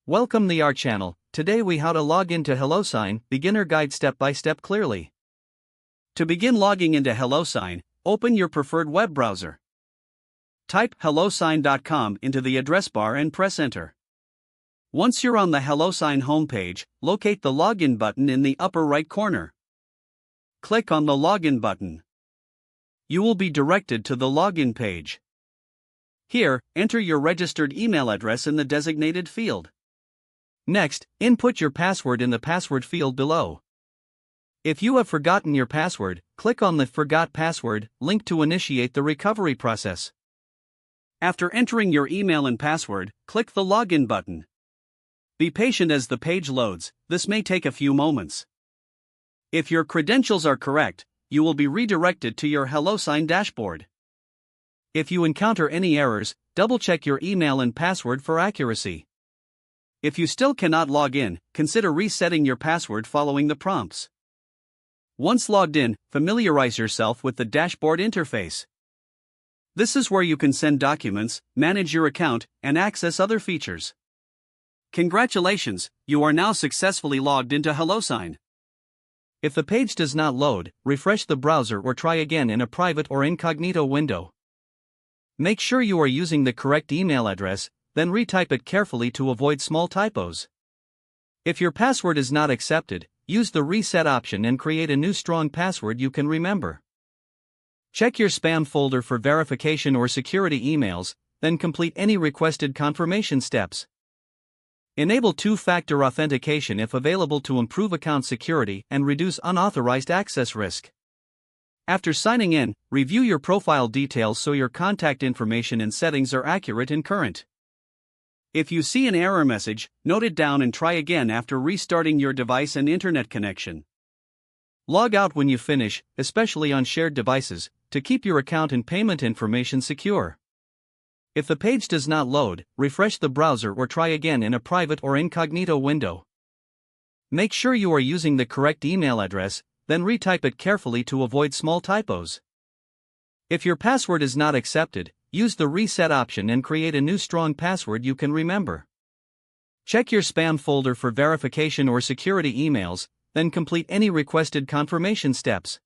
Welcome to our channel. Today we how to log into HelloSign, beginner guide step by step clearly. To begin logging into HelloSign, open your preferred web browser. Type hellosign.com into the address bar and press enter. Once you're on the HelloSign homepage, locate the login button in the upper right corner. Click on the login button. You will be directed to the login page. Here, enter your registered email address in the designated field. Next, input your password in the password field below. If you have forgotten your password, click on the Forgot Password link to initiate the recovery process. After entering your email and password, click the Login button. Be patient as the page loads, this may take a few moments. If your credentials are correct, you will be redirected to your HelloSign dashboard. If you encounter any errors, double-check your email and password for accuracy. If you still cannot log in, consider resetting your password following the prompts. Once logged in, familiarize yourself with the dashboard interface. This is where you can send documents, manage your account, and access other features. Congratulations, you are now successfully logged into HelloSign. If the page does not load, refresh the browser or try again in a private or incognito window. Make sure you are using the correct email address, then retype it carefully to avoid small typos. If your password is not accepted, use the reset option and create a new strong password you can remember. Check your spam folder for verification or security emails, then complete any requested confirmation steps. Enable two-factor authentication if available to improve account security and reduce unauthorized access risk. After signing in, review your profile details so your contact information and settings are accurate and current. If you see an error message, note it down and try again after restarting your device and internet connection. Log out when you finish, especially on shared devices, to keep your account and payment information secure. If the page does not load, refresh the browser or try again in a private or incognito window. Make sure you are using the correct email address, then retype it carefully to avoid small typos. If your password is not accepted, use the reset option and create a new strong password you can remember. Check your spam folder for verification or security emails, then complete any requested confirmation steps.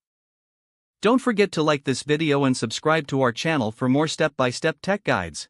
Don't forget to like this video and subscribe to our channel for more step-by-step tech guides.